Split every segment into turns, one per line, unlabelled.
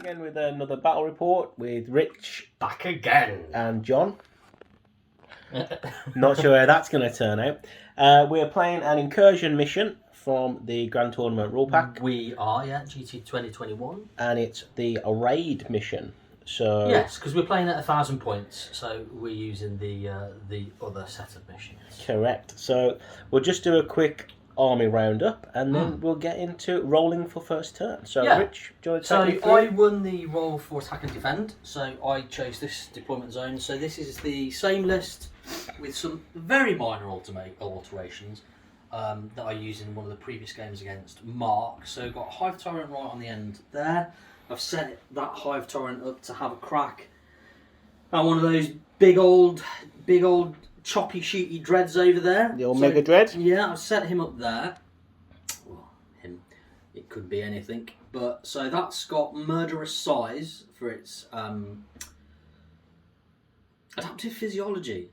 again with another battle report with Rich.
Back again.
And John. Not sure how that's going to turn out. We're playing an incursion mission from the Grand Tournament rule pack.
We are, yeah, GT 2021.
And it's the raid mission. So
yes, because we're playing at 1,000 points, so we're using the other set of missions.
Correct. So we'll just do a quick army roundup, and then we'll get into rolling for first turn. So, yeah. Rich, do you want to take me through?
I won the roll for attack and defend, so I chose this deployment zone. So this is the same list with some very minor alterations that I used in one of the previous games against Mark. So we've got a Hive Tyrant right on the end there. I've set that Hive Tyrant up to have a crack at one of those big old choppy shooty dreads over there.
The old Mega Dread?
Yeah, I've set him up there. Well, him. It could be anything. But so that's got murderous size for its adaptive physiology.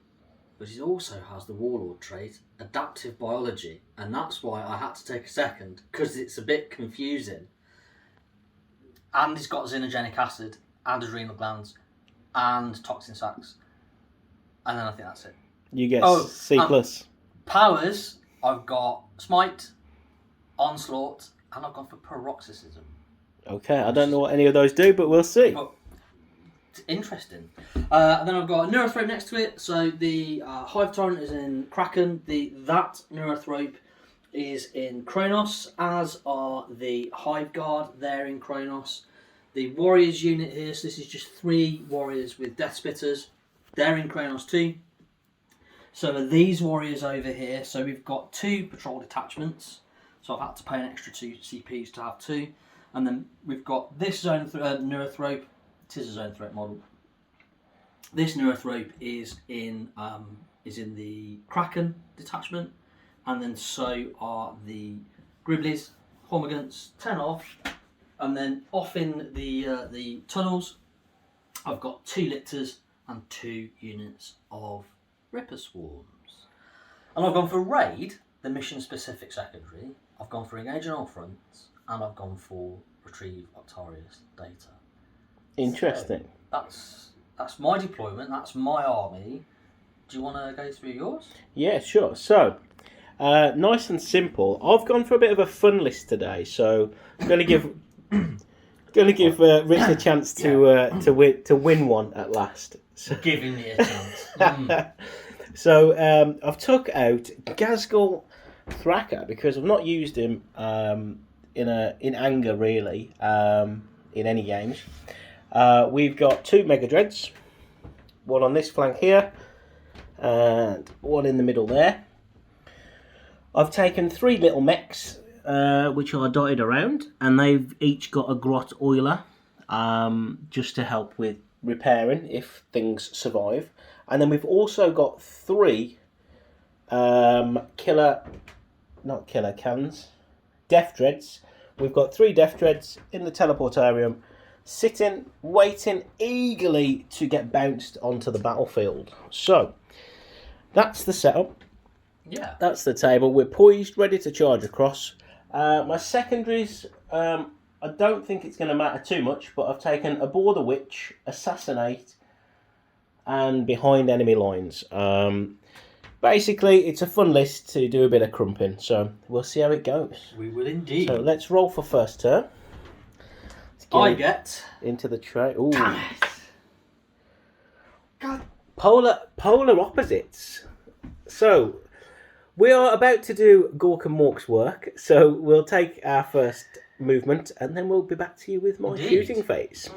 But it also has the Warlord trait, adaptive biology. And that's why I had to take a second, because it's a bit confusing. And it's got xenogenic acid, and adrenal glands, and toxin sacs. And then I think that's it.
You get C+.
Powers, I've got Smite, Onslaught, and I've gone for Paroxysm.
Okay, I don't know what any of those do, but we'll see.
But it's interesting. And then I've got a Neurothrope next to it. So the Hive Tyrant is in Kraken. That Neurothrope is in Kronos, as are the Hive Guard. They're in Kronos. The Warriors unit here, so this is just 3 Warriors with Death Spitters. They're in Kronos too. So are these Warriors over here. So we've got 2 patrol detachments. So I've had to pay an extra 2 CPs to have 2. And then we've got this zone Neurothrope. It is a zone threat model. This Neurothrope is in the Kraken detachment. And then so are the Griblies, Hormigants, 10 off. And then off in the tunnels, I've got 2 Lictors and 2 units of Ripper Swarms. And I've gone for Raid, the mission-specific secondary. I've gone for Engage on all fronts. And I've gone for Retrieve Octarius data.
Interesting.
So that's my deployment. That's my army. Do you want to go through yours?
Yeah, sure. So, nice and simple. I've gone for a bit of a fun list today, so I'm going to give Rich a chance to win one at last. So,
giving me a chance.
So I've took out Ghazghkull Thraka because I've not used him in anger really in any games. We've got 2 Mega Dreads, one on this flank here, and one in the middle there. I've taken 3 little mechs, which are dotted around, and they've each got a Grot Oiler, just to help with repairing if things survive. And then we've also got 3 Death Dreads. We've got 3 Death Dreads in the teleportarium, sitting, waiting eagerly to get bounced onto the battlefield. So, that's the setup.
Yeah.
That's the table. We're poised, ready to charge across. My secondaries, I don't think it's going to matter too much, but I've taken Abhor the Witch, Assassinate, and Behind Enemy Lines. Basically, it's a fun list to do a bit of crumping, so we'll see how it goes.
We will indeed.
So let's roll for first turn.
I get
into the tray. Ooh.
Damn it! God.
Polar opposites. So we are about to do Gork and Mork's work, so we'll take our first movement, and then we'll be back to you with my shooting phase.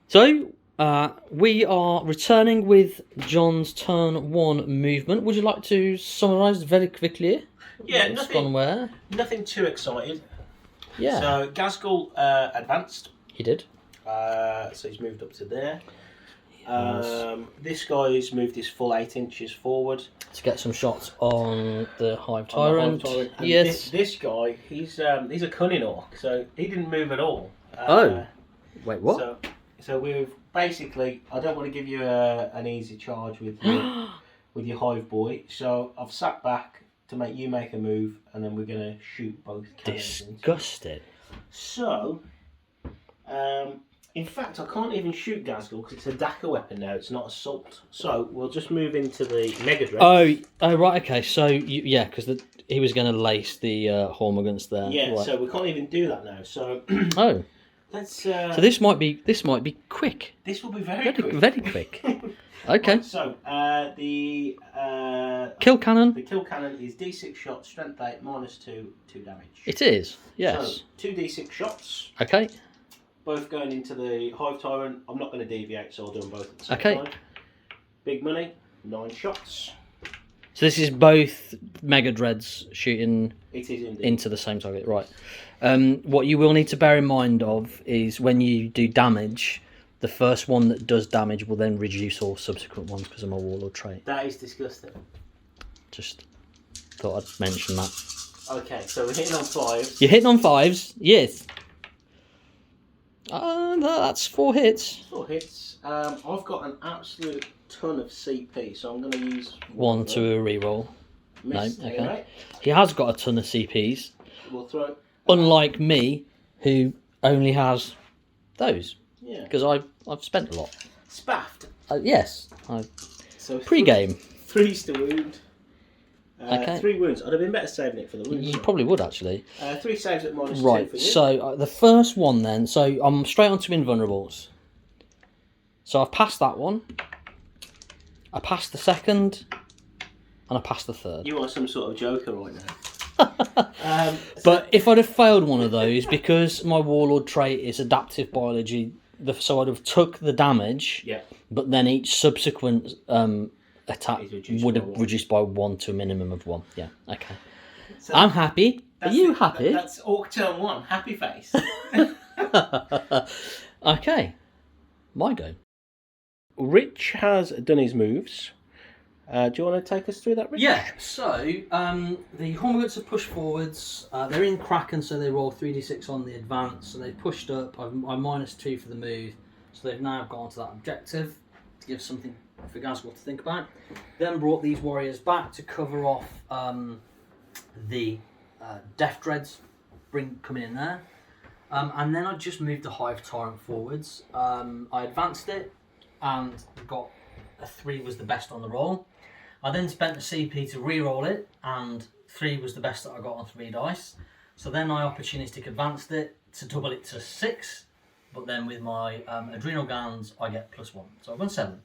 So, we are returning with John's turn 1 movement. Would you like to summarise very quickly?
Yeah,
what's gone where?
Nothing too exciting.
Yeah.
So, Ghazghkull advanced.
He did.
So he's moved up to there. This guy's moved his full 8 inches forward
to get some shots on the Hive Tyrant.
Yes. This guy, he's a cunning orc, so he didn't move at all.
Wait, what?
So we've basically, I don't want to give you an easy charge with your Hive boy, so I've sat back to make you make a move, and then we're going to shoot both cannons.
Disgusting.
So, in fact, I can't even shoot Gazgul because it's a Daka weapon now. It's not assault. So we'll just move into the Mega Dread.
Oh, right. Okay. So because he was going to lace the Hormagaunts there.
Yeah.
Right.
So we can't even do that now. So
Oh.
let's.
So this might be quick.
This will be very quick.
Very quick. Okay.
Right, so the
Kill cannon.
The kill cannon is D6 shots, strength 8, -2, 2 damage.
It is. Yes.
So 2 D6 shots.
Okay.
Both going into the Hive Tyrant. I'm not going to deviate, so I'll do them both at the same
Okay.
time. Big money, 9 shots.
So this is both Mega Dreads shooting
It is indeed.
into the same target, right? What you will need to bear in mind of is when you do damage, the first one that does damage will then reduce all subsequent ones because of my Warlord trait.
That is disgusting.
Just thought I'd mention that.
Okay, so we're hitting on 5s.
You're hitting on 5s, yes. That's 4 hits.
4 hits. I've got an absolute ton of CP, so I'm going to use
One to a reroll.
Miss,
No, okay.
anyway.
He has got a ton of CPs,
We'll throw.
unlike me, who only has those.
Yeah.
Because I've spent a lot.
Spaffed.
Yes,
So
pre-game.
3's to wound.
Okay.
3 wounds. I'd have been better saving it for the wounds.
You probably would actually.
3 saves at -2
Right,
for you.
so the first one then, so I'm straight on to Invulnerables. So I've passed that one, I passed the second, and I passed the third.
You are some sort of joker right now.
But if I'd have failed one of those, because my Warlord trait is adaptive biology, so I'd have took the damage,
Yeah.
but then each subsequent attack
Is reduced
would
by
have
1.
reduced by 1 to a minimum of 1. Yeah, okay.
So
I'm happy. Are
that's
you
it.
happy?
That's Orc turn 1. Happy face.
Okay, my go.
Rich has done his moves. Do you want to take us through that, Rich?
Yeah, so the Hormagaunts have pushed forwards. They're in Kraken, so they roll 3d6 on the advance. So they've pushed up. I'm -2 for the move. So they've now gone to that objective to give something for Gazgul to think about. Then brought these warriors back to cover off the Death Dreads coming in there. And then I just moved the Hive Tyrant forwards. I advanced it and got a 3 was the best on the roll. I then spent the CP to re-roll it, and 3 was the best that I got on 3 dice. So then I opportunistic advanced it to double it to 6, but then with my adrenal glands I get +1. So I've got 7.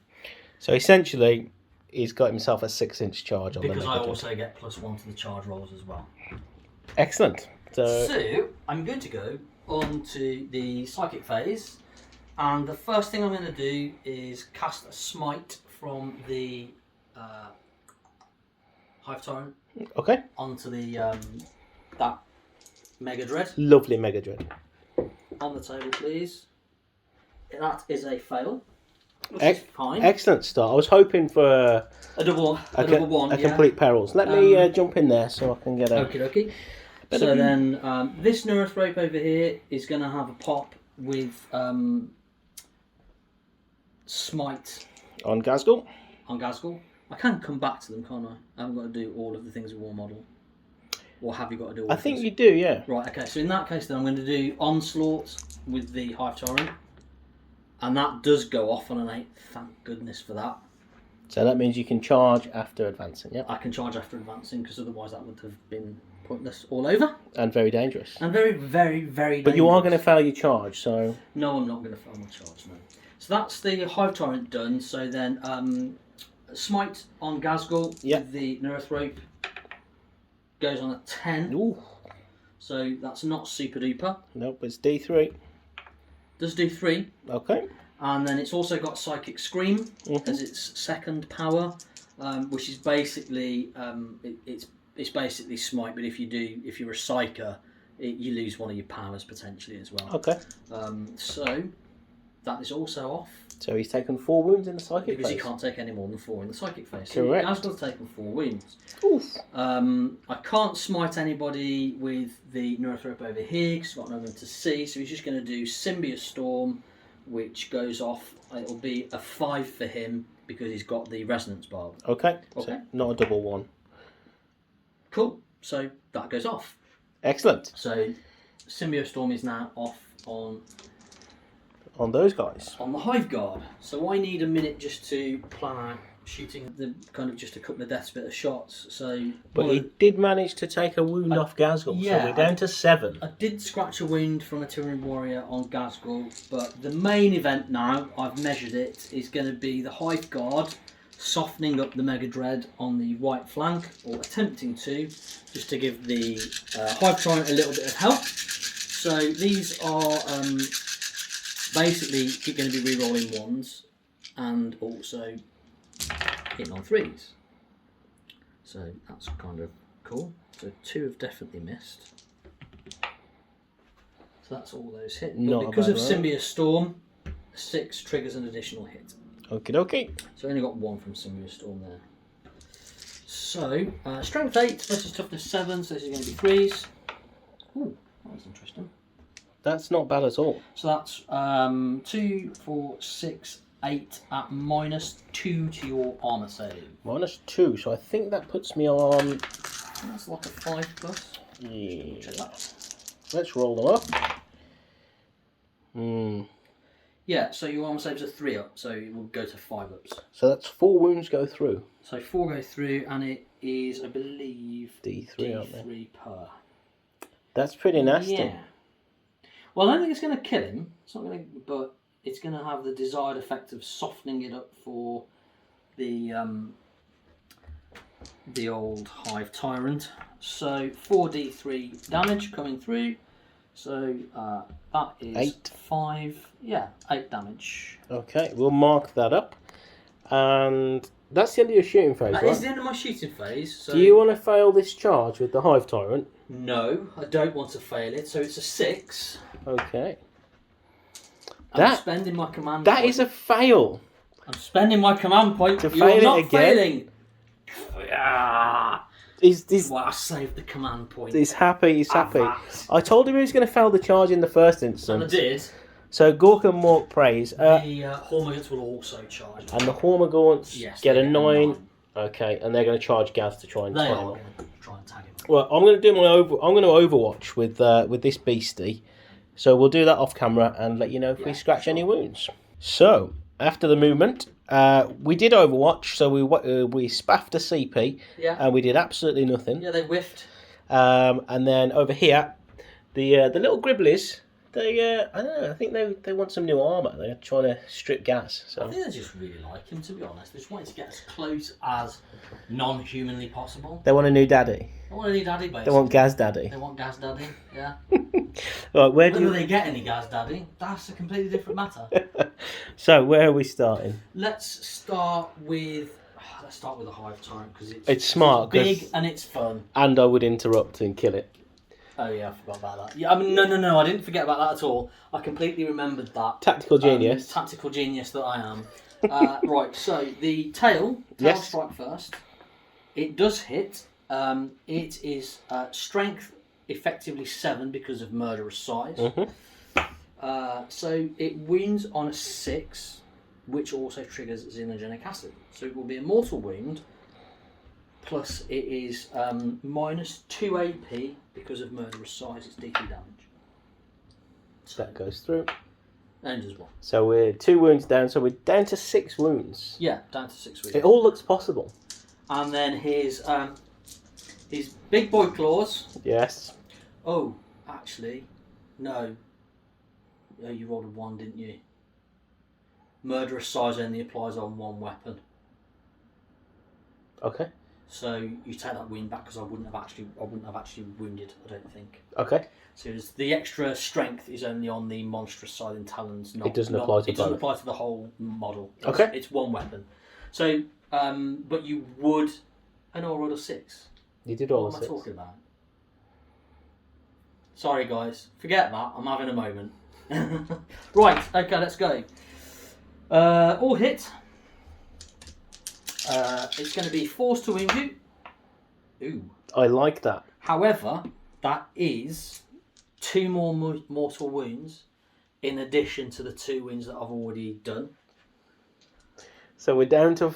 So essentially, he's got himself a 6-inch charge on
Because
the
I
Mega
also get +1 to the charge rolls as well.
Dread. Excellent.
So I'm good to go on to the psychic phase, and the first thing I'm going to do is cast a smite from the Hive Tyrant
Okay.
onto the that Mega Dread.
Lovely Mega Dread.
On the table, please. That is a fail, which
Ex-
is fine.
Excellent start. I was hoping for
A double one.
a
Yeah.
complete perils. Let me jump in there so I can get a.
Okie dokie.
Bit
So
of-
then, this Neurothrope over here is going to have a pop with Smite
On Gazgul.
on Gazgul. I can come back to them, can't I? I haven't got to do all of the things with War Model. Or have you got to do all
I
of
think
those?
you do, yeah.
Right, okay, so in that case then I'm going to do Onslaught with the Hive Tyrant. And that does go off on an 8. Thank goodness for that.
So that means you can charge after advancing, yeah.
I can charge after advancing, because otherwise that would have been pointless all over.
And very dangerous.
And very, very, very
But you are going to
dangerous.
fail your charge, so.
No, I'm not going to fail my charge, no. So that's the Hive Tyrant done. So then Smite on Gazgul
Yep.
with the Neurothrope goes on a 10.
Ooh.
So that's not super duper.
Nope, it's D3.
Does do 3.
Okay.
And then it's also got Psychic Scream as its second power, which is basically it's basically Smite, but if you're a Psyker, you lose one of your powers potentially as well.
Okay.
So that is also off
So he's taken 4 wounds in the psychic
because he
phase.
can't take any more than 4 in the Psychic phase. So
Correct.
Gazgul's taken 4 wounds.
Oof.
I can't smite anybody with the Neurothrope over here because I've got no one to see, so he's just going to do Symbiote Storm, which goes off. It'll be a 5 for him because he's got the Resonance Barb.
Okay.
Okay.
So not a double one.
Cool. So that goes off.
Excellent.
So Symbiostorm is now off on
those guys.
on the Hive Guard. So I need a minute just to plan out shooting the kind of just a couple of desperate shots. So,
But he did manage to take a wound off Gazgul,
yeah,
so we're down to 7.
I did scratch a wound from a Tyranid warrior on Gazgul, but the main event now, I've measured it, is going to be the Hive Guard softening up the Mega Dread on the right flank, or attempting to, just to give the Hive Tyrant a little bit of help. So these are basically going to be re-rolling 1s and also hitting on 3s. So that's kind of cool. So 2 have definitely missed. So that's all those hit. But because of Symbios Storm, 6 triggers an additional hit.
Okie dokie.
So I only got 1 from Symbios Storm there. So strength 8 versus toughness 7, so this is going to be 3s. Ooh, that was interesting.
That's not bad at all.
So that's 2, 4, 6, 8 at -2 to your armour save.
-2, so I think that puts me on...
That's like a 5+.
Yeah.
Check that.
Let's roll them up.
Yeah, so your armour saves are 3 up, so it will go to 5 ups.
So that's 4 wounds go through.
So 4 go through, and it is, I believe,
D3, aren't they?
D3 per.
That's pretty nasty.
Yeah. Well, I don't think it's going to kill him. It's not going to, but it's going to have the desired effect of softening it up for the old Hive Tyrant. So 4d3 damage coming through. So that is
8.
5. Yeah, 8 damage.
Okay, we'll mark that up. And that's the end of your shooting phase,
That
right?
is the end of my shooting phase. So
Do you want to fail this charge with the Hive Tyrant?
No, I don't want to fail it. So it's a 6.
Okay.
I'm spending my command
That
point.
is a fail.
I'm spending my command point.
To
You're
fail it
not
again?
failing. Ah.
He's
Well, I saved the command point.
He's happy. He's happy.
That.
I told him he was going to fail the charge in the first
And I
instance.
did.
So Gork and Mork praise.
The Hormagaunts will also charge.
And the Hormagaunts
Yes,
get
they
a
get
9. Okay, and they're going to charge Gaz to try and
They
tie
are
him
going
up.
to try and tag him.
Well, I'm going to do I'm going to Overwatch with this beastie. So we'll do that off camera and let you know if we scratch any wounds. So after the movement, we did Overwatch. So we spaffed a CP,
Yeah.
and we did absolutely nothing.
Yeah, they whiffed.
And then over here, the little Gribblies, they I don't know. I think they want some new armor. They're trying to strip gas.
I
So
think they just really like him, to be honest. They just wanted to get as close as non-humanly possible.
they want a new daddy.
They want any daddy, basically.
They want Gaz daddy.
They want Gas Daddy, yeah.
Right, where do
Whether
you...
they get any Gas Daddy, that's a completely different matter.
So where are we starting?
Let's start with the Hive Tyrant because
It's smart,
it's big
'cause-
and it's fun.
And I would interrupt and kill it.
Oh yeah, I forgot about that. Yeah, I mean no, I didn't forget about that at all. I completely remembered that.
Tactical genius.
Tactical genius that I am. Right, so the tail
Yes.
strike first. It does hit. It is strength effectively 7 because of murderous size. So it wounds on a 6, which also triggers xenogenic acid. So it will be a mortal wound. Plus it is -2 AP because of murderous size. It's D2 damage. So
That goes through.
and as well.
So we're 2 wounds down. So we're down to 6 wounds.
Yeah, down to 6 wounds.
It all looks possible.
And then his big boy claws.
Yes.
Oh, actually, no. Oh, you rolled a 1, didn't you? Murderous size only applies on 1 weapon.
Okay.
So you take that wound back because I wouldn't have actually wounded. I don't think.
Okay.
So the extra strength is only on the monstrous side and talons. Not,
It doesn't apply to
It doesn't
both.
apply to the whole model.
Okay.
It's 1 weapon. So, but you would. I know I rolled a 6.
You did all
What
the
am I
6.
talking about? Sorry, guys. Forget that. I'm having a moment. Right. Okay. Let's go. All hit. It's going to be forced to wound you. Ooh.
I like that.
However, that is 2 more mortal wounds in addition to the 2 wounds that I've already done.
So we're down to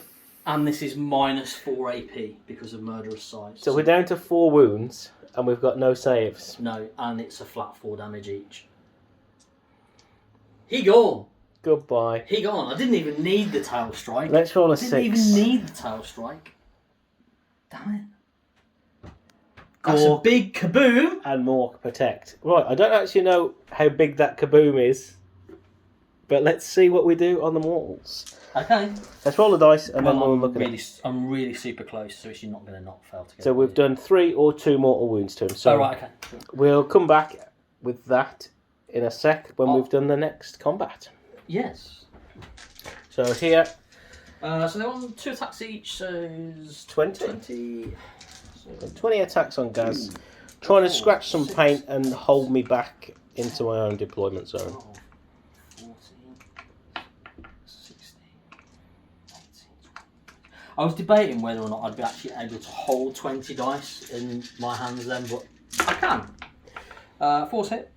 And this is -4 AP because of murderous size.
So we're down to 4 wounds, and we've got no saves.
No, and it's a flat 4 damage each. He gone.
Goodbye.
He gone. I didn't even need the tail strike.
Let's roll a
I
6.
didn't even need the tail strike. Damn it. That's
Gore.
a big kaboom.
And Mork protect. Right, I don't actually know how big that kaboom is, but let's see what we do on the mortals.
Okay.
Let's roll the dice and then
Well,
we'll look at it.
I'm really super close, so she's not going to not fail to get
So we've done 3 or 2 mortal wounds to him. So
Oh, right, okay. Cool.
we'll come back with that in a sec when
Oh.
we've done the next combat.
Yes.
So here,
So they're on 2 attacks each, so it's
20.
20.
20 attacks on Gaz. Trying to scratch some
6.
paint and hold me back into my own deployment zone.
12, 14, 16, 18. I was debating whether or not I'd be actually able to hold 20 dice in my hands then, but I can. Force hit.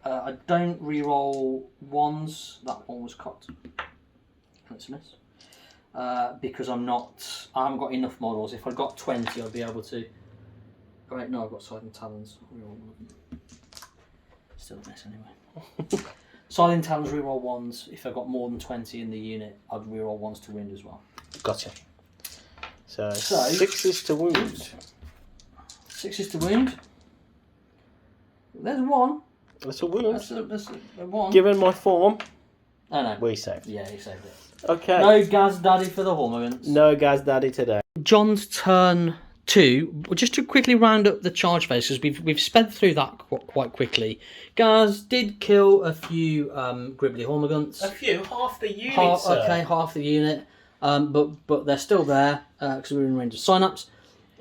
I don't re-roll ones. That one was cut. And it's a miss. Because I haven't got enough models. If I'd got 20, I'd be able to. Oh, wait, no, I've got Silent Talons. Reroll one of them. Still a miss anyway. Silent Talons reroll ones. If I got more than 20 in the unit, I'd reroll ones to wound as well.
Gotcha. So,
So-
6 is to wound.
6 is to wound. There's one.
That's a wound.
That's a one.
Given my form,
Oh no.
we saved.
Yeah, he saved it.
Okay.
No Gaz Daddy for the Hormigans.
No Gaz Daddy today.
John's turn 2. Just to quickly round up the charge phase, because we've sped through that quite quickly. Gaz did kill a few Gribbly Hormigants.
A few, half the unit, sir.
Okay, half the unit. But they're still there because we were in range of synapse.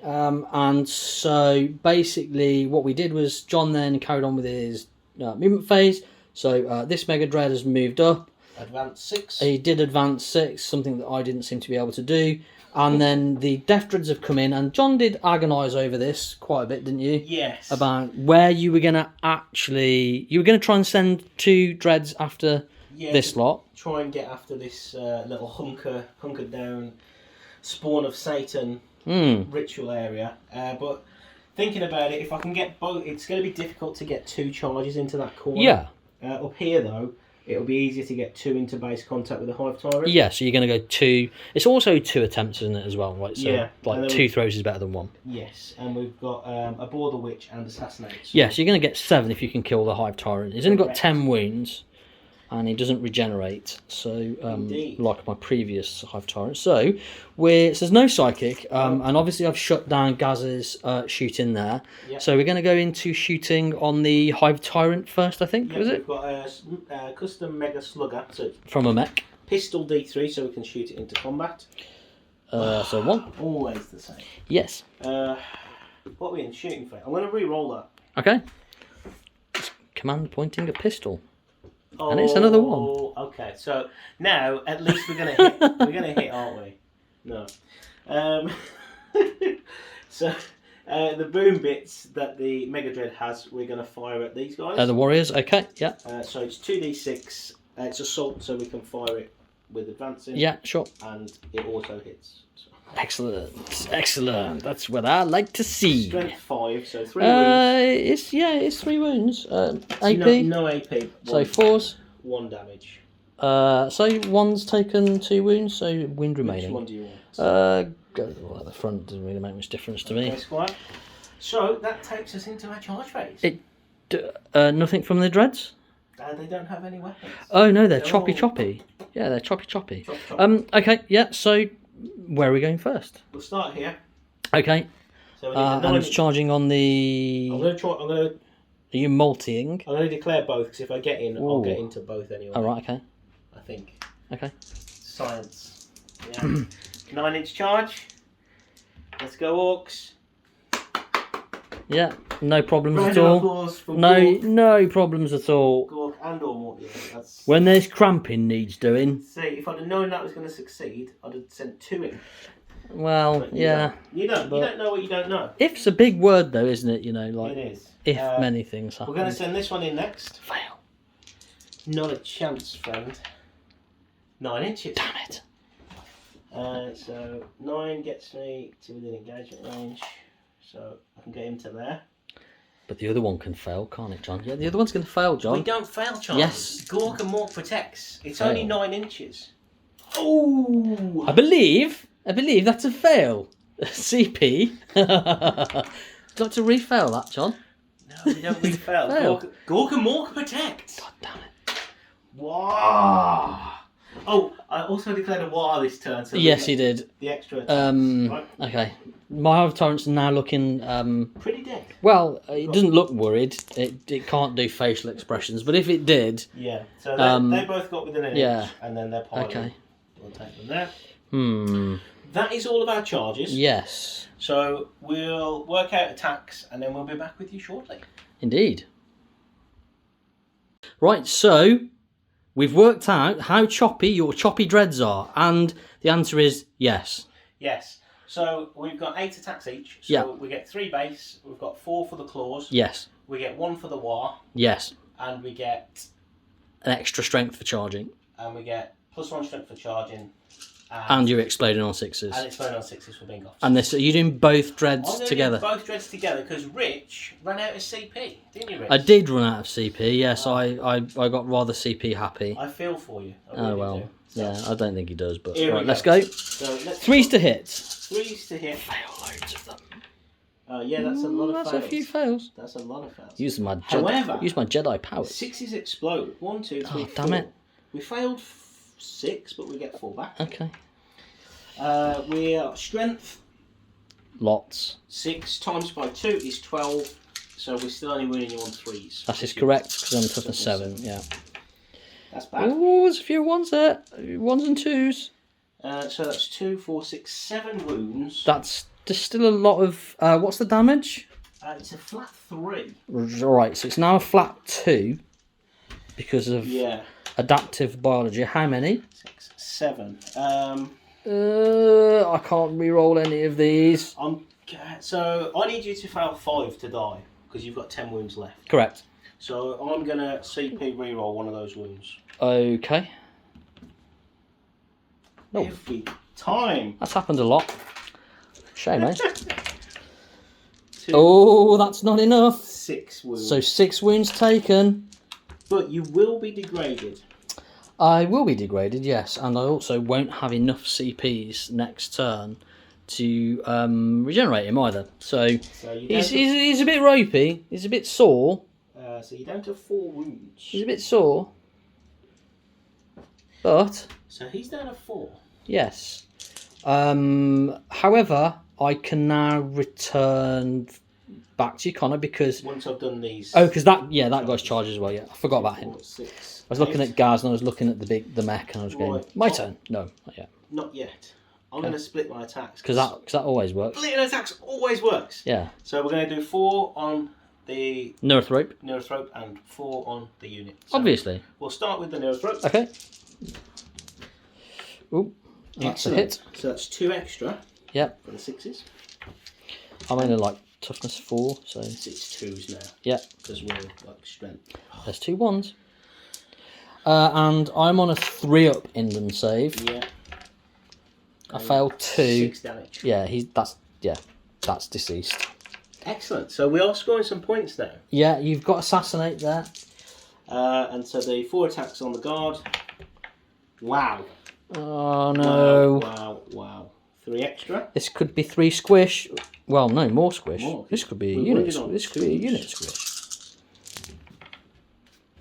And so basically what we did was John then carried on with his movement phase. So this Mega Dread has moved up.
Advance 6.
He did advance 6, something that I didn't seem to be able to do. And then the Death Dreads have come in, and John did agonise over this quite a bit, didn't you?
Yes.
About where you were going to actually... You were going to try and send 2 Dreads after this lot.
Try and get after this little hunkered down spawn of Satan ritual area. But thinking about it, if I can get both, it's going to be difficult to get 2 charges into that corner.
Yeah.
Up here, though, it'll be easier to get 2 into base contact with the Hive Tyrant.
Yeah, so you're going to go 2. It's also 2 attempts, isn't it, as well? Right? So,
Yeah.
like 2 throws is better than 1.
Yes, and we've got a Border Witch and Assassinate. So
Yeah, so you're going to get 7 if you can kill the Hive Tyrant. He's only got
Correct.
10 wounds, and he doesn't regenerate. So,
Indeed.
like my previous Hive Tyrant. So, there's no Psychic, and obviously I've shut down Gaz's shooting there.
Yep.
So we're going to go into shooting on the Hive Tyrant first, I think, was it?
We've got a custom Mega Slugger, so it's
From a mech.
pistol D3, so we can shoot it into combat.
So 1.
Always the same.
Yes.
What are we in shooting for? I'm going to re-roll that.
Okay. It's command pointing a pistol. And it's another 1.
Okay, so now at least we're gonna hit. We're gonna hit, aren't we? No. So the boom bits that the Mega Dread has, we're gonna fire at these guys.
The Warriors, okay, yeah.
So it's 2d6. It's assault, so we can fire it with advancing.
Yeah, sure.
And it also hits. So.
Excellent. That's what I like to see.
Strength 5, so 3 wounds.
It's 3 wounds. AP.
No AP.
So 4s.
1 damage.
So 1's taken 2 wounds, so wound remaining.
Which one do you want?
Go at the front, doesn't really make much difference to me.
Okay, Squire. So that takes us into our charge phase.
Nothing from the Dreads?
They don't have any weapons.
Oh no, they're
They're
choppy
all-
choppy. Yeah, they're choppy choppy.
Chop, chop.
Okay, yeah, so where are we going first?
We'll start here.
Okay,
So we need a
and
9
it's charging on the...
I'm gonna
Are you multiing?
declare both, because if I get in, I'll
Ooh.
get into both anyway.
Oh, right, okay.
I think.
Okay.
Science. Yeah. 9-inch charge. Let's go, Orks.
Yeah, no problems
Round
at
of
all.
applause for
No problems at all.
Gork and or Morty. That's...
When there's cramping needs doing.
See, if I'd have known that was going to succeed, I'd have sent 2 in.
Well,
But
yeah.
You don't know what you don't know.
If's a big word though, isn't it? You know, like
It is.
if many things happen.
We're going to send this one in next.
Fail.
Not a chance, friend. 9 inches.
Damn it.
So 9 gets me to within engagement range, so I can get him to there.
But the other one can fail, can't it, John? Yeah, the other one's going to fail, John.
We don't fail, Charlie.
Yes.
Gork and Mork protects. It's
Fail.
only 9 inches. Oh!
I believe that's a fail. CP. Got to refail that, John.
No, we don't refail.
Fail.
Gork and Mork protect.
God damn it.
Wow. Oh, I also declared a war this turn. So
Yes, he did.
the extra attacks, right?
Okay. My Hive Tyrant's now looking.
Pretty dead.
Well, it doesn't look worried. It can't do facial expressions, but if it did.
Yeah. So they both got within an
yeah.
inch, and then they're pilot.
Okay.
We'll take them there.
Hmm.
That is all of our charges.
Yes.
So we'll work out attacks, and then we'll be back with you shortly.
Indeed. Right, so we've worked out how choppy your choppy dreads are, and the answer is yes.
Yes. So we've got 8 attacks each. So
Yeah.
we get 3 base. We've got 4 for the claws.
Yes.
We get 1 for the war,
Yes.
and we get
An extra strength for charging.
+1 strength for charging.
And you're exploding on 6s.
And it's going on 6s for being off.
And this, are you doing both dreads
I'm gonna
together?
do both dreads together because Rich ran out of CP, didn't you, Rich?
I did run out of CP, yes. I got rather CP happy.
I feel for you. I
Oh,
really
well.
do. So,
Yeah, I don't think he does, but
here we
right, let's go.
So let's
3s to hit.
3s to hit.
Fail loads of them.
Yeah, that's a lot of
That's
fails.
a few fails.
That's a lot of fails.
Use my
However,
Jedi powers.
6s explode. 1, 2, 3,
Oh,
4.
damn it.
We failed 6, but we get 4 back.
Okay.
We are strength.
Lots.
6 times by 2 is 12. So we're still only winning you on 3s.
That is correct, because I'm toughness 7, yeah.
That's bad.
Oh, there's a few 1s there. 1s and 2s.
So that's 2, 4, 6, 7 wounds.
There's still a lot of... what's the damage?
It's a flat 3.
Right, so it's now a flat 2. Because of adaptive biology. How many?
6, 7.
I can't re-roll any of these.
So I need you to fail 5 to die because you've got 10 wounds left.
Correct.
So I'm gonna CP reroll one of those wounds.
Okay. Oh.
Every time.
That's happened a lot. Shame, eh?
2,
Oh, that's not enough.
6 wounds.
So 6 wounds taken.
But you will be degraded.
I will be degraded, yes, and I also won't have enough CPs next turn to regenerate him either. So he's a bit ropey. He's a bit sore.
So you're down to 4 wounds.
He's a bit sore. But
So he's down to 4.
yes. However, I can now return back to you, Connor, because
Once I've done these.
because that guy's charged as well. Yeah, I forgot about him.
4, 6,
I was looking
8.
at Gaz and I was looking at the mech and I was going,
Right.
my turn. No, not yet.
Not yet. I'm going to split my attacks.
Because that always works.
Splitting attacks always works.
Yeah.
So we're going to do 4 on the
Neurithrope.
Neurothrope and 4 on the unit. So
Obviously.
We'll start with the Neurothrope.
Okay. Ooh, that's a hit.
So that's 2 extra
Yep.
for the 6s.
I'm only like toughness 4, so
It's 2s now.
yeah.
Because we're like strength.
There's 2 1s. And I'm on a 3-up Indon save.
Yeah.
I failed 2.
6 damage.
Yeah, that's deceased.
Excellent. So we are scoring some points now.
Yeah, you've got assassinate there.
And so the 4 attacks on the guard. Wow.
Oh no.
Wow. 3 extra.
This could be 3 squish. Well, no, more squish.
More.
This could be a
We're
unit.
wounded on
This could be a
2s.
unit squish.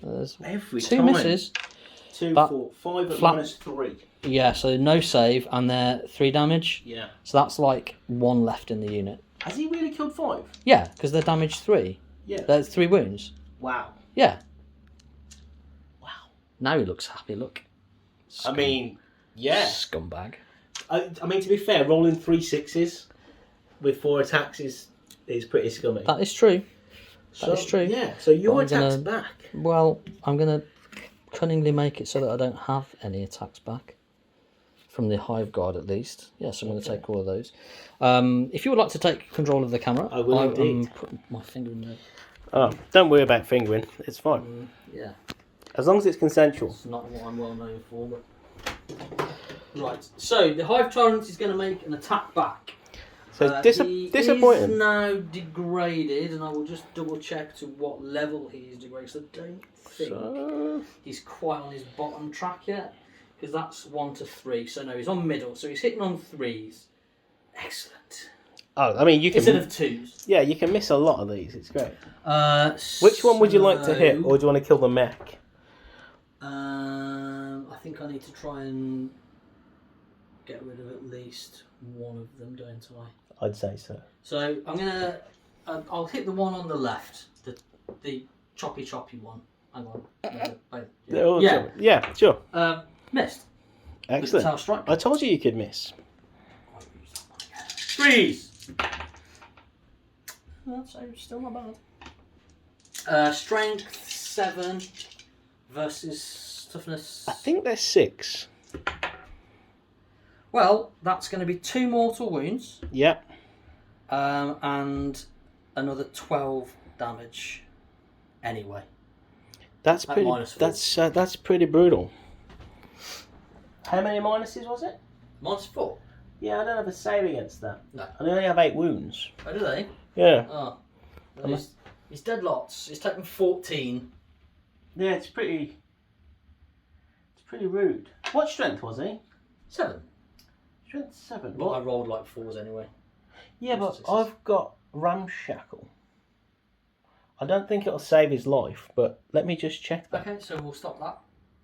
There's
Every
2
time.
misses.
2,
But
4, 5 at
flat-
-3.
Yeah, so no save, and they're 3 damage.
Yeah.
So that's like 1 left in the unit.
Has he really killed 5?
Yeah, because they're damaged 3.
Yeah.
There's 3 wounds.
Wow.
Yeah.
Wow.
Now he looks happy. Look.
I mean, yeah.
Scumbag.
I mean, to be fair, rolling 3 6s with 4 attacks is pretty scummy.
That is true. That is true.
Yeah, so your
But I'm
attack's
gonna-
back.
Well, I'm going to cunningly make it so that I don't have any attacks back. From the Hive Guard, at least. Yes, I'm going to take all of those. If you would like to take control of the camera,
I will
I'm
indeed.
putting my finger in there.
Oh, don't worry about fingering. It's fine.
Yeah,
As long as it's consensual.
it's not what I'm well known for, but... Right, so the Hive Tyrant is going to make an attack back.
So
He
disappointing.
is now degraded, and I will just double check to what level he is degraded. So I don't think he's quite on his bottom track yet, because that's 1 to 3. So no, he's on middle. So he's hitting on 3s. Excellent.
Oh, I mean, you can
Instead of 2s.
Yeah, you can miss a lot of these. It's great.
Which
Which one would you like to hit, or do you want to kill the mech?
I think I need to try and get rid of at least one of them, don't I?
I'd say so.
So I'm gonna. I'll hit the one on the left, the choppy one. Hang on. Wait,
They're all
yeah.
Yeah, sure.
Missed.
Excellent.
Tail strike.
I told you could miss.
I'll use that one again. 3s. That's still not bad. Strength 7 versus toughness.
I think there's 6.
Well, that's going to be 2 mortal wounds.
Yep.
And another 12 damage. Anyway,
That's
At
pretty.
-4.
That's pretty brutal. How many minuses was it?
-4.
Yeah, I don't have a save against that.
No.
I only have 8 wounds.
Oh, do they?
Yeah.
Oh, he's dead lots. He's taken 14.
Yeah, it's pretty. It's pretty rude. What strength was he?
7.
Strength 7.
Well, I rolled like 4s anyway.
Yeah, but
Sixes.
I've got Ramshackle. I don't think it'll save his life, but let me just check that.
Okay, so we'll stop that.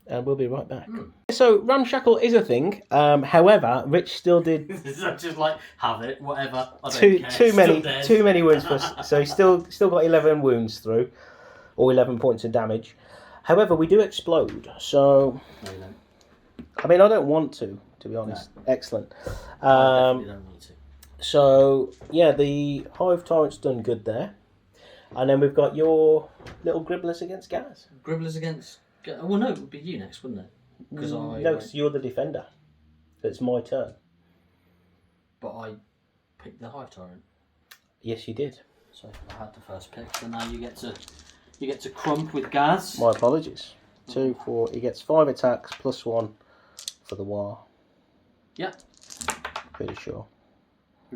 And we'll be right back.
Mm.
So Ramshackle is a thing. However, Rich still did
Just like have it, whatever. I don't care.
too many wounds for us. So he's still got 11 wounds through, or 11 points of damage. However, we do explode. So
No, you don't.
I mean, I don't want to be honest.
No.
Excellent.
I definitely don't need to.
So yeah, the Hive Tyrant's done good there. And then we've got your little Gribblers against Gaz.
Gribblers against. Well, no, it would be you next, wouldn't it? Because
No, because you're the defender. It's my turn.
But I picked the Hive Tyrant,
Yes, you did.
so I had the first pick. So now you get to crump with Gaz.
My apologies. 2, 4. He gets 5 attacks plus 1 for the war.
Yeah.
Pretty sure.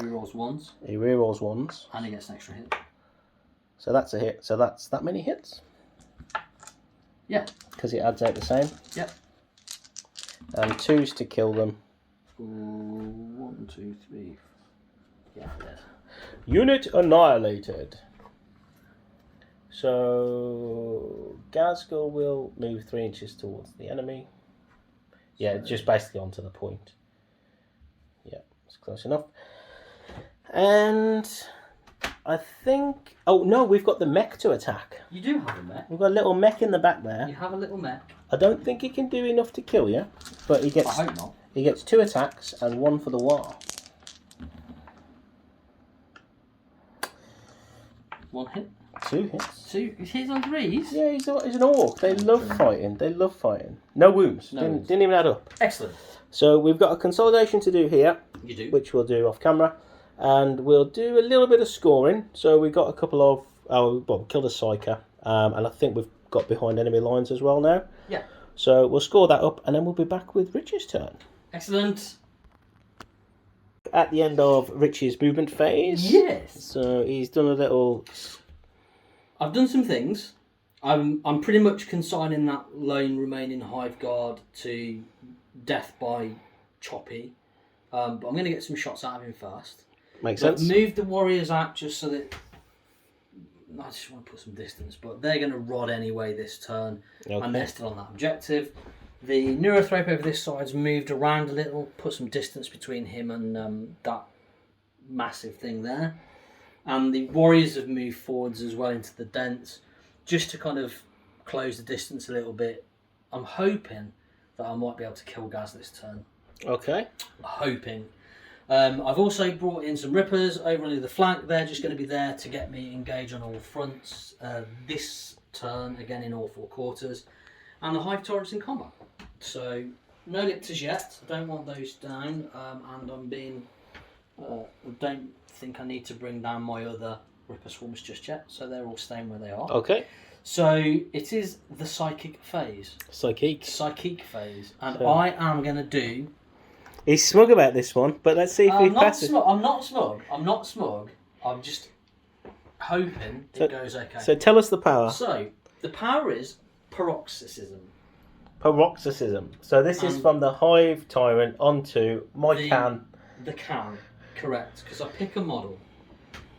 He rolls 1s,
He rerolls 1s.
and he gets an extra hit.
So that's a hit. So that's that many hits.
Yeah.
Because it adds out the same.
Yep.
And 2s to kill them.
1, 2, 3. Yeah, dead.
Unit annihilated. So Gazgul will move 3 inches towards the enemy. Yeah, just basically onto the point. Yeah, it's close enough. And I think... Oh, no, we've got the mech to attack.
You do have a mech.
We've got a little mech in the back there.
You have a little mech.
I don't think he can do enough to kill you, but he gets...
I hope not.
He gets 2 attacks and 1 for the war.
1 hit.
2 hits.
2 hits on 3s.
Yeah, he's an orc. They love fighting. They love fighting. No wounds.
No wounds.
Didn't even add up.
Excellent.
So we've got a consolidation to do here,
You do.
which we'll do off camera, and we'll do a little bit of scoring. So we've got a couple of... we killed a Psyker, and I think we've got behind enemy lines as well now.
Yeah.
So we'll score that up, and then we'll be back with Rich's turn.
Excellent.
At the end of Rich's movement phase.
Yes.
So he's done a little...
I've done some things. I'm pretty much consigning that lone remaining Hive Guard to death by Choppy. But I'm going to get some shots out of him first.
Makes
But
sense.
move the warriors out just so that... I just want to put some distance, but they're going to rod anyway this turn, and they're still on that objective. The Neurothrope over this side's moved around a little, put some distance between him and that massive thing there. And the warriors have moved forwards as well into the dents, just to kind of close the distance a little bit. I'm hoping that I might be able to kill Gaz this turn.
Okay.
Hoping. I've also brought in some Rippers over on the flank. They're just going to be there to get me engaged on all fronts this turn, again in all 4 quarters. And the Hive Tyrant's in combat. So, no lictors yet. I don't want those down. And I'm being... I don't think I need to bring down my other Ripper Swarms just yet. So they're all staying where they are.
Okay.
So, it is the Psychic phase.
Psychic.
Psychic phase. And
So-
I am going to do
He's smug about this one, but let's see if he passes.
I'm not smug. I'm just hoping it goes okay.
So tell us the power.
So the power is paroxysm.
Paroxysm. So this is from the Hive Tyrant onto my can.
The can, correct? Because I pick a model,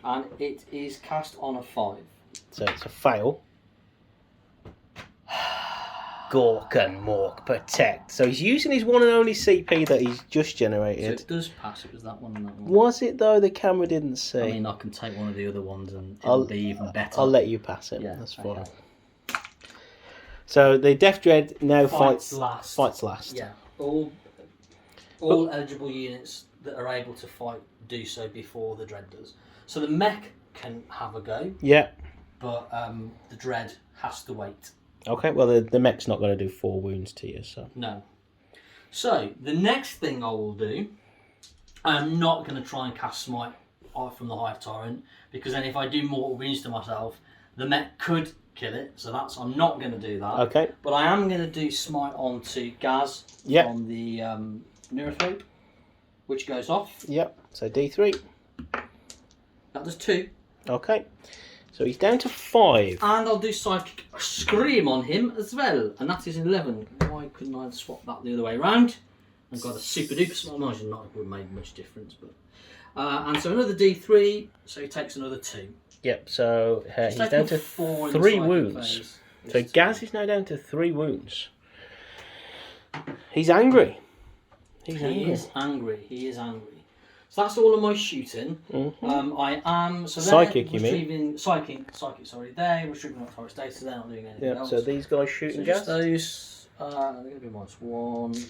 and it is cast on a 5.
So it's a fail. Gork and Mork protect. So he's using his one and only CP that he's just generated.
So it does pass. It was that one and that one.
Was it though? The camera didn't see.
I mean, I can take one of the other ones and it'll be even better.
I'll let you pass it.
Yeah,
that's fine.
okay.
So the Death Dread now fights last.
Yeah. All eligible units that are able to fight do so before the Dread does. So the mech can have a go.
Yeah.
But the Dread has to wait.
Okay, well, the mech's not going to do 4 wounds to you, so...
No. So, the next thing I will do, I'm not going to try and cast Smite from the Hive Tyrant, because then if I do mortal wounds to myself, the mech could kill it, so I'm not going to do that.
Okay.
But I am going to do Smite onto Gaz on the Neurothrope, which goes off.
Yep, so D3.
That does 2.
Okay. So he's down to 5.
And I'll do Psychic Scream on him as well. And that is 11. Why couldn't I swap that the other way around? I've got a super duper small margin. Not it would have made much difference. But and so another D3. So he takes another 2.
Yep, so he's down to 3 wounds. So Gaz is now down to 3 wounds. He's angry. He
is angry. So that's all of my shooting.
Mm-hmm.
I am
psychic. You mean
psychic? Sorry, they're retrieving Forest data. They're not doing anything else.
So these guys shooting Gas.
Those they're going to be minus 1, 2.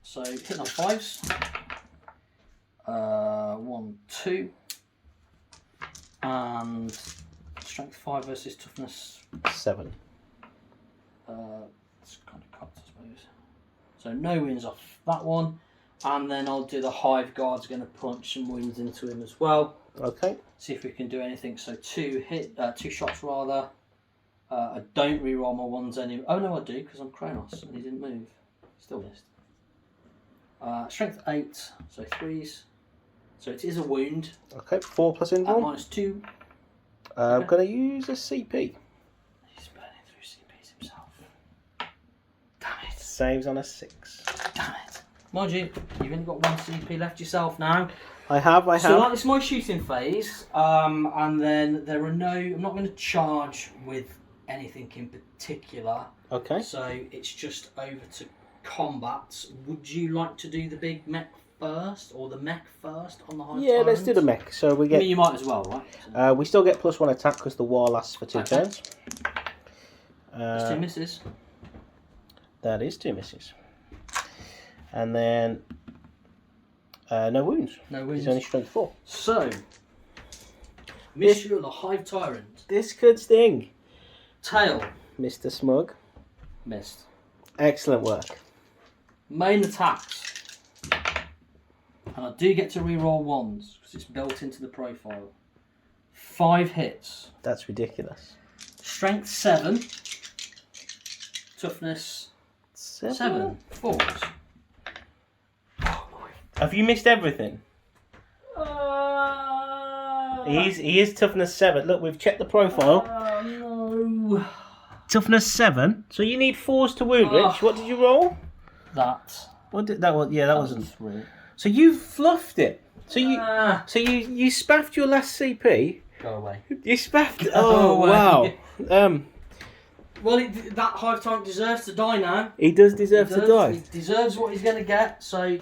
So hitting on 5s. 1, 2, and strength 5 versus toughness
7.
It's kind of cut, I suppose. So no wounds off that one, and then I'll do the Hive Guard's going to punch some wounds into him as well.
Okay.
See if we can do anything. So 2 shots rather. I don't reroll my ones anymore. Oh no, I do because I'm Kronos and he didn't move. Still missed. Strength 8, so 3s. So it is a wound.
Okay, 4 plus invuln.
Minus 2.
I'm going to use a CP.
He's burning through CPs himself. Damn it.
Saves on a 6.
Damn it. Mind you, you've only got 1 CP left yourself now.
I have.
So that is my shooting phase. And then there are I'm not going to charge with anything in particular.
Okay.
So it's just over to combat. Would you like to do the big mech first, or the mech first on the Hive Tyrant?
Let's do the mech. So we get.
I mean, you might as well, right?
So... we still get +1 attack because the war lasts for 2 turns.
That's 2 misses.
That is 2 misses. And then no wounds.
No wounds.
He's only strength 4.
So, Monsieur the Hive Tyrant.
This could sting.
Tail.
Mr. Smug.
Missed.
Excellent work.
Main attacks. And I do get to reroll 1s because it's built into the profile. 5 hits.
That's ridiculous.
Strength 7. Toughness 7. 4s.
Have you missed everything? He is toughness 7. Look, we've checked the profile.
No.
Toughness 7. So you need 4s to wound, Rich. What did you roll?
That.
What did that was? Yeah, that wasn't
3.
So you fluffed it. So you spaffed your last CP.
Go away.
You spaffed. Oh wow.
Well, that Hive Tyrant deserves to die now.
He does deserve to die.
He deserves what he's going to get. So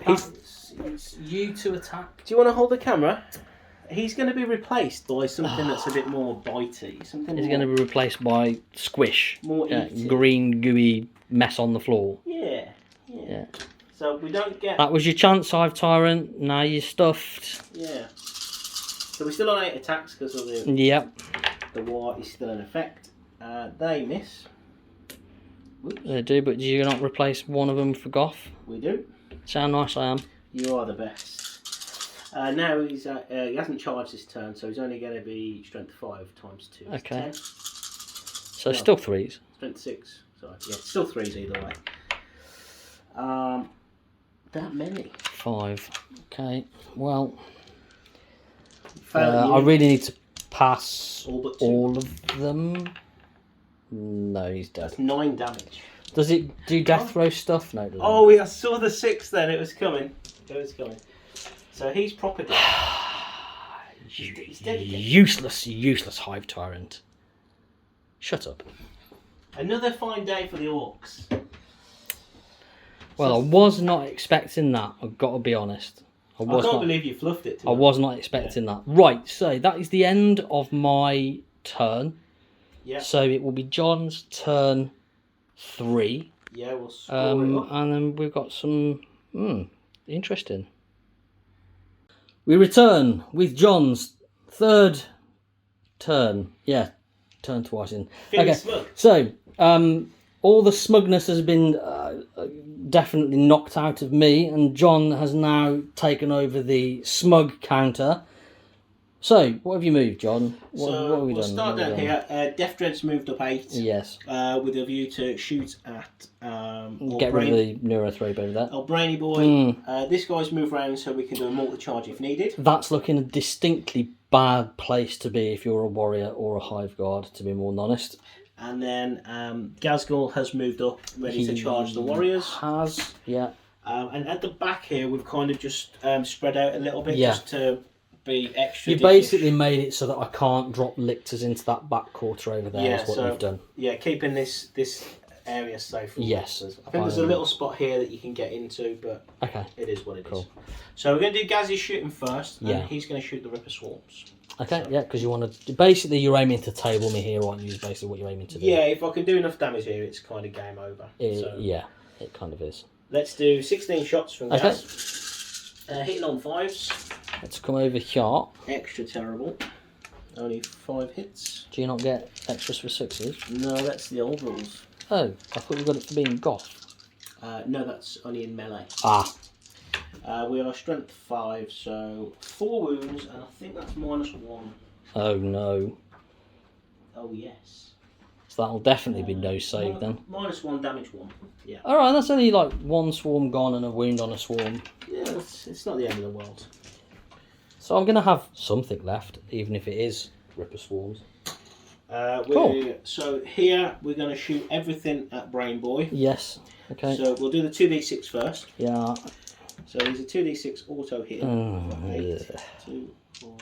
it's you to attack.
Do you want to hold the camera? He's going to be replaced by something that's a bit more bitey.
He's going to be replaced by Squish.
More
green gooey mess on the floor.
Yeah. So we don't get...
That was your chance, Hive Tyrant. Now you're stuffed.
Yeah. So we're still on 8 attacks because of the...
Yep.
The war is still in effect. They miss.
Whoops. They do, but do you not replace one of them for Goth?
We do.
See how nice I am?
You are the best. Now he hasn't charged this turn, so he's only going to be strength 5 times 2.
Okay.
10.
So still 3s.
Strength 6. So yeah, it's still 3s either way. That many.
5. Okay. Well,
Fairly
I
new.
really need to pass
All but 2.
all of them. No, he's dead.
That's 9 damage.
Does it do death throw stuff? No, it doesn't.
Oh, I saw the 6 then. It was coming. It was coming. So he's proper dead. He's dead again.
Useless Hive Tyrant. Shut up.
Another fine day for the Orks.
Well, I was not expecting that. I've got to be honest.
I can't believe you fluffed it.
I was not expecting that. Right, so that is the end of my turn.
Yeah.
So it will be John's turn 3.
Yeah, we'll score it up.
And then we've got some interesting. We return with John's 3rd turn. Yeah, turn twice in.
Feeling smug.
So all the smugness has been definitely knocked out of me, and John has now taken over the smug counter. So, what have you moved, John? What have we
we'll
done?
start down here. Death Dread's moved up 8.
Yes.
With a view to shoot at
Get rid of the Neurothrope over there.
Oh, Brainy Boy. This guy's moved round so we can do a multi-charge if needed.
That's looking a distinctly bad place to be if you're a warrior or a hive guard, to be more honest.
And then Gazgul has moved up, ready to charge the warriors.
Has, yeah.
And at the back here, we've kind of just spread out a little bit,
Yeah.
just to be extra.
You basically made it so that I can't drop lictors into that back quarter over there.
Yeah,
Is what
so-
you've done.
Yeah, keeping this area safe. From
Yes.
monsters. I think there's a little spot here that you can get into, but
Okay.
it is what it is.
Cool.
So we're going to do Gaz's shooting first, and
Yeah.
he's going to shoot the Ripper Swarms.
Okay,
So-
yeah, because you want to... Basically, you're aiming to table me here, aren't you? Is basically what you're aiming to do.
Yeah, if I can do enough damage here, it's kind of game over. So
Yeah, it kind of is.
let's do 16 shots from
Okay.
Gaz. Hitting on 5s.
Let's come over here.
Extra terrible. Only 5 hits.
Do you not get extras for 6s?
No, that's the old rules.
Oh, I thought you got it for being goth.
No, that's only in melee.
Ah,
We are strength 5, so 4 wounds, and I think that's -1.
oh no.
Oh, yes.
So that'll definitely be no save then.
-1, damage 1. Yeah.
Alright, that's only like one swarm gone and a wound on a swarm.
Yeah, it's not the end of the world.
So I'm going to have something left, even if it is Ripper Swarms. Cool.
So here, we're going to shoot everything at Brain Boy.
Yes, okay.
So we'll do the 2d6 first.
Yeah.
So these are 2d6 auto hit.
Mm,
8,
yeah.
2, 4,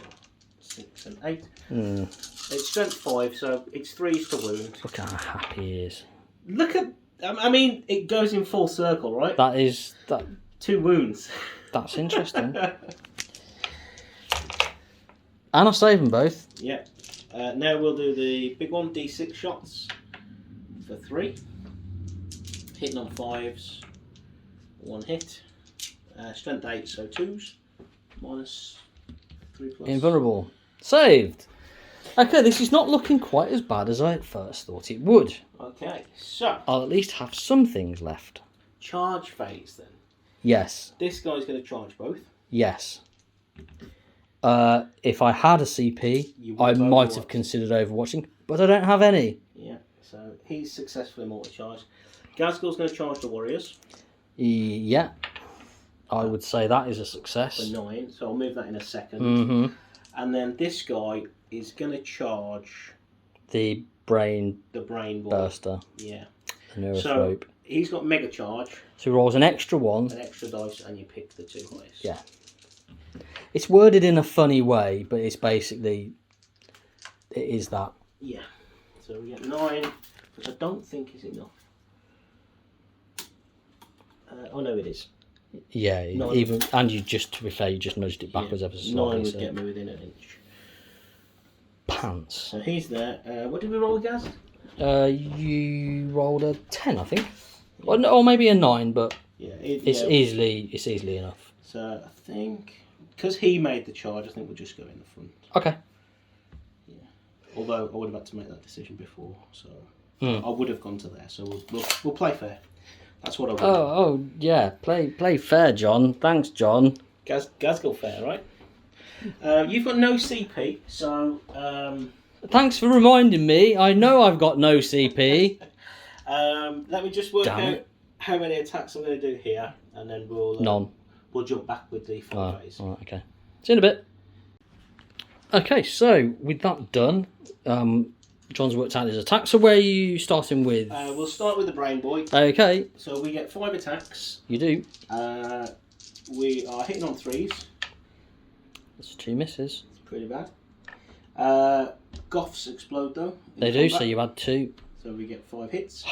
6 and 8.
Mm,
It's strength 5, so it's 3s to wound.
look how happy he is.
Look at, I mean, it goes in full circle, right?
That
2 wounds.
that's interesting. And I save them both.
Yeah. Now we'll do the big one, d6 shots for 3. Hitting on 5s, 1 hit. Strength 8, so 2s. -3+.
Invulnerable. Saved. Okay, this is not looking quite as bad as I at first thought it would.
Okay, so
I'll at least have some things left.
charge phase then.
Yes.
This guy's going to charge both.
Yes. If I had a CP,
You
I
would
might
Overwatch.
have considered Overwatching, but I don't have any.
Yeah, so he's successfully multi-charged. Gazgul's going to charge the warriors
Yeah. I would say that is a
for
success.
9, so I'll move that in a second.
Mm-hmm.
And then this guy is going to charge
The brain
the Brain Boy.
burster,
Yeah.
the neurothrope.
He's got mega charge,
So he rolls an extra one.
an extra dice, and you pick the 2 highest.
Yeah. It's worded in a funny way, but it's basically, it is that.
Yeah. So we get 9, which I don't think is enough. Oh no, it is.
Yeah,
9.
even and you just, to be fair, you just nudged it backwards
Yeah.
ever so
9
slightly.
would
So.
get me within an inch.
Pants.
So he's there. What did we roll, Gaz?
You rolled a 10, I think. Or, no, or maybe a 9, but
Yeah.
it's easily enough.
So I think because he made the charge, I think we'll just go in the front.
Okay.
Although I would have had to make that decision before, so
Hmm.
I would have gone to there. So we'll play fair. That's what I would.
Oh yeah. Play fair, John. Thanks, John.
Gazgul fair, right? You've got no CP, so
Thanks for reminding me. I know I've got no CP.
Let me just work
Damn
out
it.
how many attacks I'm going to do here, and then we'll
None.
We'll jump back with the fun
Oh,
phase.
all right, okay. See you in a bit. Okay, so with that done, John's worked out his attack. So where are you starting with?
We'll start with the Brain Boy.
Okay.
So we get 5 attacks.
You do.
We are hitting on 3s.
That's 2 misses.
It's pretty bad. Goths explode though.
They do, so you add 2.
So we get 5 hits.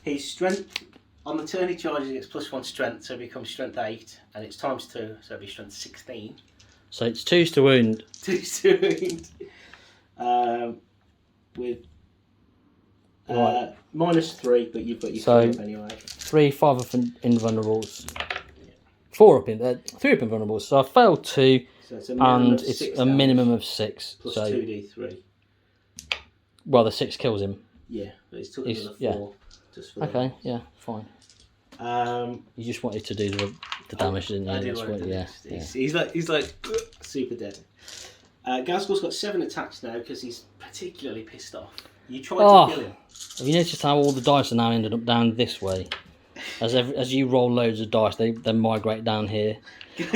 His strength, on the turn he charges, he gets +1 strength, so it becomes strength 8, and it's times 2, so it'll be strength 16.
So it's 2s to wound.
2's to wound. With
Right.
-3, but you've got your
So-
3 up anyway.
3, 5 up invulnerables. 4 up in 3 up invulnerables. So I failed 2,
So it's a minimum
and
of
it's
6
a minimum of 6.
plus
So
2d3.
well, the 6 kills him.
Yeah, but it's took
It's-
another
yeah.
4 just for
Okay, yeah, fine.
that.
You just wanted to do the damage, didn't you?
I do
That's
want
what-
to do
yeah,
this.
yeah.
He's like super dead. Gazgul's got 7 attacks now because he's particularly pissed off. You tried
Oh.
to kill him.
Have you noticed how all the dice are now ended up down this way? As you roll loads of dice, they migrate down here.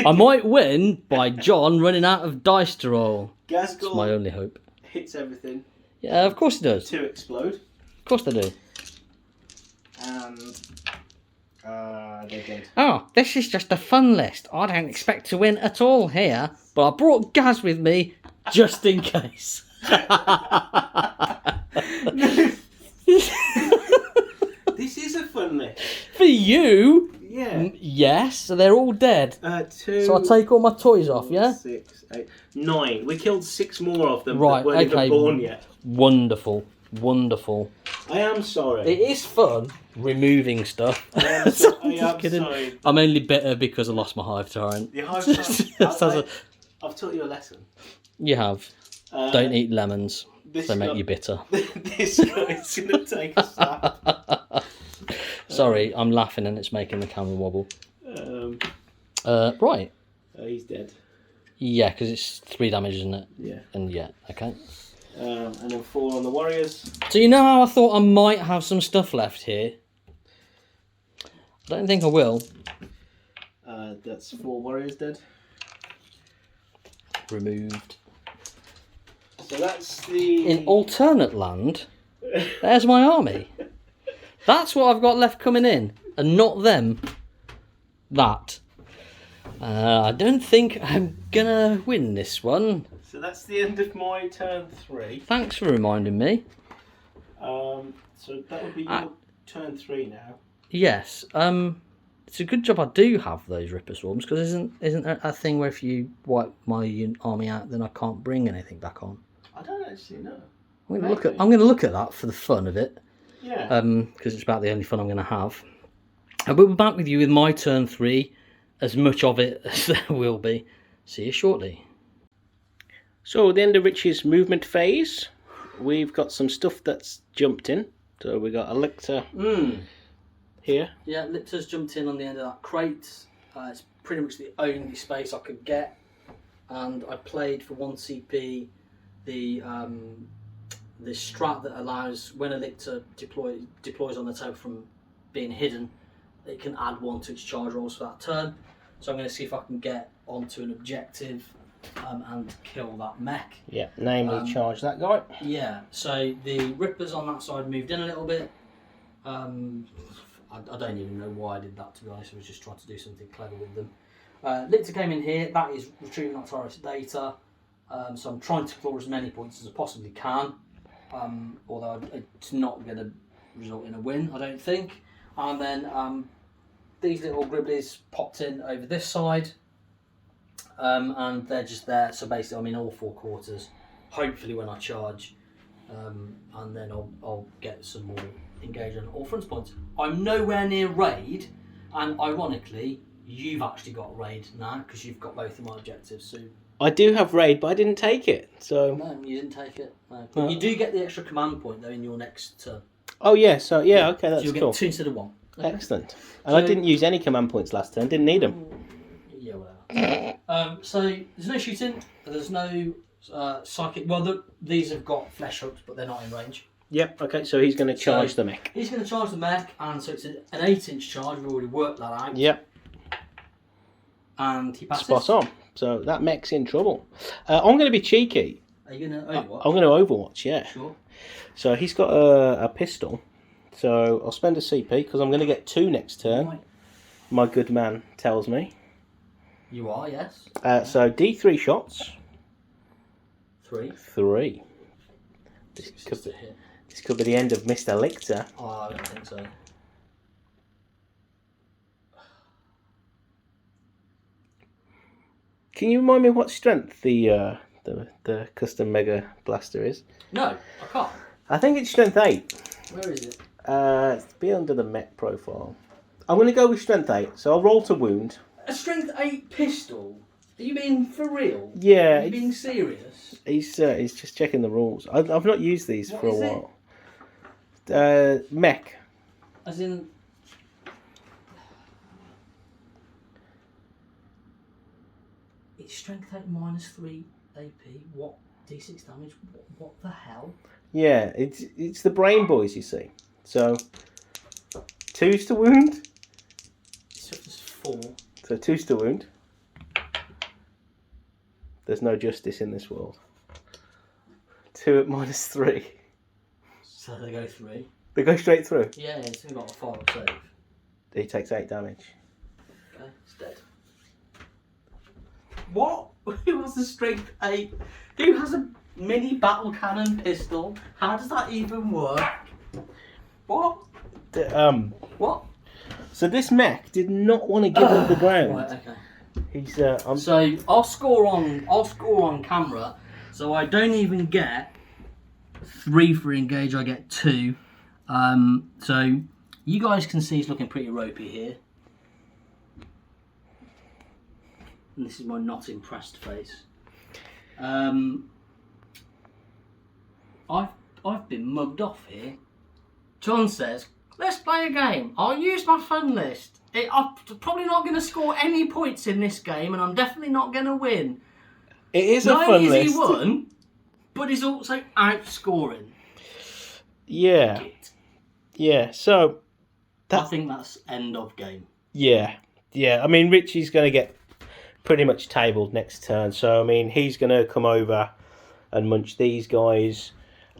I might win by John running out of dice to roll. That's my
Gazgul
only hope.
hits everything.
Yeah, of course he does.
2 explode.
Of course they do.
And they're dead.
Oh, this is just a fun list. I don't expect to win at all here, but I brought Gaz with me just in case.
This is a fun list.
For you?
Yeah.
Yes, so they're all dead.
2.
So I take all my toys off, yeah?
6, 8, 9. We killed 6 more of them
Right,
that weren't
okay.
even born yet.
Wonderful. Wonderful.
I am sorry.
It is fun removing stuff.
I am, so, I am
Just kidding.
sorry.
I'm only bitter because I lost my hive tyrant.
The hive
Just as a-
I've taught you a lesson.
You have. Don't eat lemons.
This
They make
guy-
you bitter.
This guy's gonna take a slap.
Sorry, I'm laughing and it's making the camera wobble. Right.
He's dead.
Yeah, because it's 3 damage, isn't it?
Yeah.
And yeah, okay.
And then 4 on the warriors.
So you know how I thought I might have some stuff left here? I don't think I will.
That's 4 warriors dead.
Removed.
So that's the.
In alternate land, there's my army. That's what I've got left coming in, and not them. That. I don't think I'm gonna win this one.
So that's the end of my turn 3.
Thanks for reminding me.
So that would be your turn 3 now.
Yes. It's a good job I do have those Ripper Swarms, because isn't there a thing where if you wipe my army out, then I can't bring anything back on?
I don't actually know.
I'm going to look at that for the fun of it.
Yeah.
Because it's about the only fun I'm going to have. But we're back with you with my turn 3, as much of it as there will be. See you shortly.
So at the end of Rich's movement phase, we've got some stuff that's jumped in. So we got a lictor here.
Yeah, Lipter's jumped in on the end of that crate. It's pretty much the only space I could get. And I played for 1 CP the strat that allows, when a lictor deploys on the table from being hidden, it can add 1 to its charge rolls for that turn. So I'm going to see if I can get onto an objective and kill that mech.
Yeah, namely charge that guy.
Yeah, so the Rippers on that side moved in a little bit. I don't even know why I did that, to be honest. I was just trying to do something clever with them. Lictor came in here. That is retrieving Octaris data. So I'm trying to claw as many points as I possibly can. Although it's not going to result in a win, I don't think. And then these little gribblies popped in over this side. And they're just there. So basically I'm in all 4 quarters. Hopefully when I charge. And then I'll get some more engage on all front points. I'm nowhere near raid, and ironically, you've actually got raid now because you've got both of my objectives. So
I do have raid, but I didn't take it. So
no, you didn't take it. No. But you do get the extra command point though in your next turn.
oh yeah, so yeah, okay,
So
that's
you'll
cool.
get 2 instead of 1. Okay.
Excellent. And I didn't use any command points last turn. Didn't need them.
Yeah, whatever. So there's no shooting. There's no psychic. Well, these have got flesh hooks, but they're not in range.
Yep. Okay. So he's going to charge the mech.
He's going to charge the mech, and so it's an 8-inch charge. We've already worked that out.
Yep.
And he passes.
Spot on. So that mech's in trouble. I'm going to be cheeky.
Are you going to Overwatch?
I'm going to Overwatch. Yeah.
Sure.
So he's got a pistol. So I'll spend a CP because I'm going to get 2 next turn.
Right.
My good man tells me.
You are, yes.
So D3 shots.
3.
3.
This
This could be the end of Mr. Lichter.
Oh, I don't think so.
Can you remind me what strength the custom Mega Blaster is?
No, I can't.
I think it's strength 8.
Where is it?
It's be under the mech profile. I'm going to go with strength 8, so I'll roll to wound.
A strength 8 pistol? Are you being for real?
Yeah.
Are you being serious?
He's just checking the rules. I've not used these
What
for a
is
while. Mech.
As in... It's strength 8 minus 3 AP. What? D6 damage? What the hell?
Yeah, it's the brain boys, you see. So, 2's to wound.
It's just 4.
So 2's to wound. There's no justice in this world. 2 at minus 3.
So they go 3.
They go straight through.
Yeah, it's only got a 5 save.
He takes 8 damage.
Okay, it's dead. What? Who has a strength 8? Who has a mini battle cannon pistol? How does that even work? What? What?
So this mech did not want to give him the ground.
Right, okay.
He's
So I'll score on camera. So I don't even get 3 for engage. I get 2. So you guys can see he's looking pretty ropey here. And this is my not impressed face. I've been mugged off here. John says, let's play a game. I'll use my fun list. I'm probably not going to score any points in this game, and I'm definitely not going to win.
It is a
Not
fun
only is
list.
he won, but he's also outscoring.
Yeah. Yeah. So
I think that's end of game.
yeah. I mean, Richie's going to get pretty much tabled next turn. So I mean, he's going to come over and munch these guys.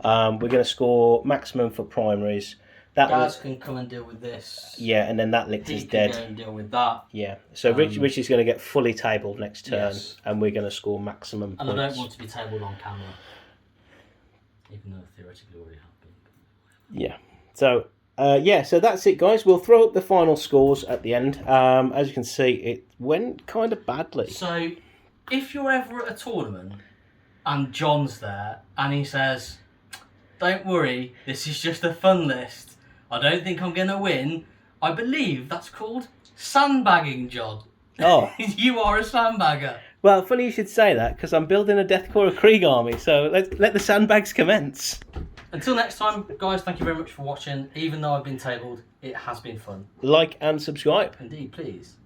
We're going to score maximum for primaries.
Gaz can come and deal with this.
Yeah, and then that Lichter's
He can
dead.
go and deal with that.
Yeah. So Richie's going to get fully tabled next turn,
Yes.
and we're going to score maximum
And
points.
I don't want to be tabled on camera. Even though theoretically already have been.
Yeah. So, so that's it, guys. We'll throw up the final scores at the end. As you can see, it went kind of badly.
So, if you're ever at a tournament and John's there and he says, don't worry, this is just a fun list. I don't think I'm going to win. I believe that's called sandbagging, John.
Oh.
You are a sandbagger.
Well, funny you should say that, because I'm building a Deathcore Krieg army, so let the sandbags commence.
Until next time, guys, thank you very much for watching. Even though I've been tabled, it has been fun.
Like and subscribe.
Indeed, please.